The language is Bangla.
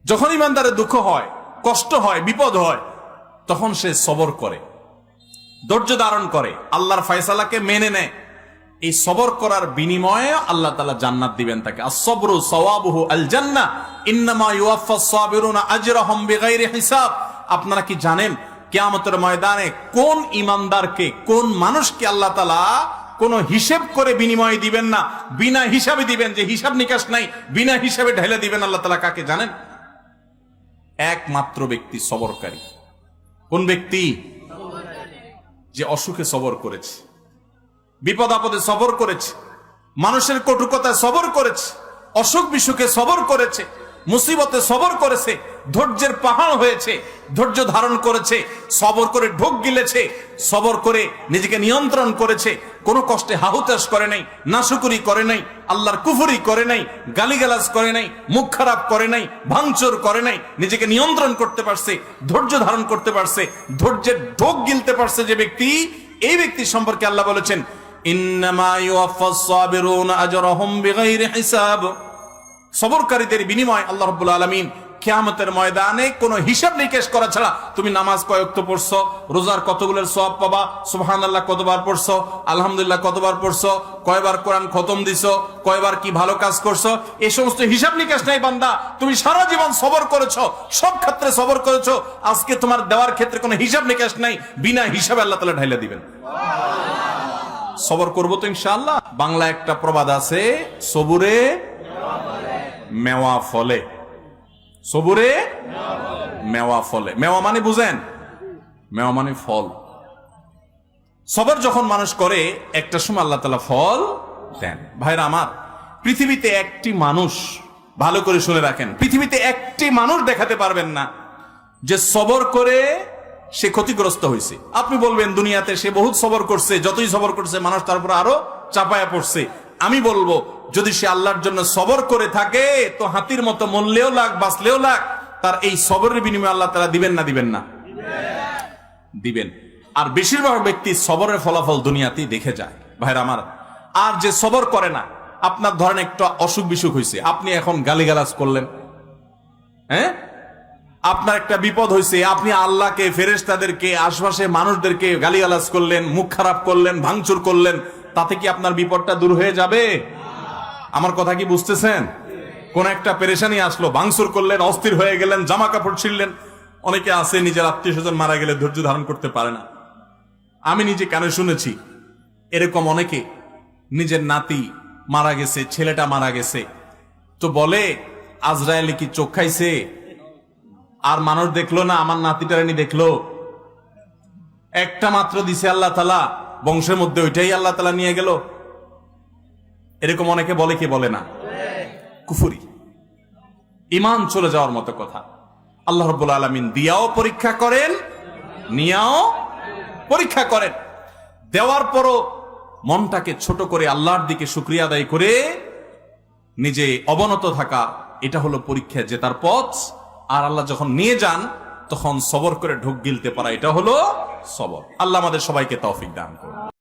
যখন ইমানদারের দুঃখ হয়, কষ্ট হয়, বিপদ হয়, তখন সে সবর করে, ধৈর্য ধারণ করে, আল্লাহর ফয়সালাকে মেনে নেয়। এই সবর করার বিনিময়ে আল্লাহ তাআলা জান্নাত দিবেন তাকে। আস-সাবরু সাওয়াবুহু আল জান্নাহ ইন্নামা ইউওয়াফাস সাবিরুনা আজরাহুম বিগাইরি হিসাব। আপনারা কি জানেন কিয়ামতের ময়দানে কোন ইমানদারকে, কোন মানুষকে আল্লাহ তাআলা কোন হিসাব করে বিনিময় দিবেন না, বিনা হিসাবে দিবেন, যে হিসাব নিকাশ নাই, বিনা হিসাবে ঢেলে দিবেন আল্লাহ তাআলা কাকে জানেন? একমাত্র ব্যক্তি সবরকারী। কোন ব্যক্তি? যে অসুখে সবর করেছে, বিপদ আপদে সবর করেছে, মানুষের কটুকতায় সবর করেছে, অসুখ বিসুখে সবর করেছে, মুসিবতে সবর করেছে, ধৈর্যের পাহাড় হয়েছে, ধৈর্য ধারণ করেছে, সবর করে ঢোক গিলেছে, সবর করে নিজেকে নিয়ন্ত্রণ করেছে, কোনো কষ্টে হাহুতাশ করে নাই, নাশুকুরি করে নাই, আল্লাহর কুফরি করে নাই, গালিগালাজ করে নাই, মুখ খারাপ করে নাই, ভাঙচুর করে নাই, নিজেকে নিয়ন্ত্রণ করতে পারছে, ধৈর্য ধারণ করতে পারছে, ধৈর্যের ঢোক গিলতে পারছে যে ব্যক্তি, এই ব্যক্তি সম্পর্কে আল্লাহ বলেছেন ইন্নামা ইউওয়াফাস সাবিরুনা আজরাহুম বিগাইরি হিসাব। সবরকারীদের বিনিময় আল্লাহ রাব্বুল আলামিন কিয়ামতের ময়দানে কোনো হিসাব নিকেশ করা ছাড়া, তুমি নামাজ কয় ওয়াক্ত পড়ছো, রোজার কতগুলোর সওয়াব পাবা, সুবহানাল্লাহ কতবার পড়ছো, আলহামদুলিল্লাহ কতবার পড়ছো, কয়বার কোরআন খতম দিছো, কয়বার কি ভালো কাজ করছো, এই সমস্ত হিসাব নিকেশ নাই বান্দা। তুমি সারা জীবন সবর করেছো, সব ক্ষেত্রে সবর করেছো, আজকে তোমার দেওয়ার ক্ষেত্রে কোনো হিসাব নিকেশ নাই, বিনা হিসাবে আল্লাহ তাআলা ঢাইলা দিবেন। সবর করবো তো ইনশাআল্লাহ। বাংলা একটা প্রবাদ আছে, সবুরে মেওয়া ফলে। সবুরে মেওয়া ফলে। মেওয়া মানে বুঝেন? মেওয়া মানে ফল। সবর যখন মানুষ করে একটা সময় আল্লাহ তাআলা ফল দেন। ভাইরা আমার, পৃথিবীতে একটি মানুষ, ভালো করে শুনে রাখেন, পৃথিবীতে একটি মানুষ দেখাতে পারবেন না যে সবর করে সে ক্ষতিগ্রস্ত হয়েছে। আপনি বলবেন দুনিয়াতে সে বহুত সবর করছে, যতই সবর করছে মানুষ তার উপর আরো চাপায়া পড়ছে। আমি বলবো যদি সে আল্লাহর জন্য সবর করে থাকে তো হাতির মতো মরলেও লাগ, বাঁচলেও লাগ, তার এই সবরের বিনিময়ে আল্লাহ তাআলা দিবেন না দিবেন না? দিবেন। আর বেশিরভাগ ব্যক্তি সবরের ফলাফল দুনিয়াতেই দেখে যায় ভাইরা আমার। আর যে সবর করে না, আপনার ধরেন একটা অসুখ বিসুখ হয়েছে, আপনি এখন গালিগালাজ করলেন, হ্যাঁ, আপনার একটা বিপদ হয়েছে, আপনি আল্লাহকে, ফেরেশতাদেরকে, আশপাশে মানুষদেরকে গালিগালাজ করলেন, মুখ খারাপ করলেন, ভাঙচুর করলেন, তাতে কি আপনার বিপদটা দূর হয়ে যাবে? আমার কথা কি বুঝতেছেন? কোন একটা পেরেশানি আসলো, ভাঙচুর করলেন, অস্থির হয়ে গেলেন, জামা কাপড় ছিঁড়লেন। অনেকে আছে নিজের আত্মীয় স্বজন মারা গেলে ধৈর্য ধারণ করতে পারে না। আমি নিজে কানে শুনেছি এরকম অনেকে, নিজের নাতি মারা গেছে, ছেলেটা মারা গেছে, তো বলে আজরায়েলে কি চোখ খাইছে, আর মানুষ দেখলো না, আমার নাতিটারানি দেখলো, একটা মাত্র দিছে আল্লাহ তাআলা, বংশের মধ্যে ওইটাই আল্লাহ তাআলা নিয়ে গেল। এরকম অনেকে বলে, কি বলে না? কুফরি, ঈমান চলে যাওয়ার মতো কথা। আল্লাহ রাব্বুল আলামিন দিয়াও পরীক্ষা করেন, নিয়াও পরীক্ষা করেন। দেওয়ার পরও মনটাকে ছোট করে আল্লাহর দিকে শুকরিয়া আদায় করে নিজে অবনত থাকা, এটা হলো পরীক্ষা জেতার পথ। আর আল্লাহ যখন নিয়ে যান তখন সবর করে ঢোক গিলতে পারা, এটা হলো সবর। আল্লাহ আমাদের সবাইকে তৌফিক দান করুন।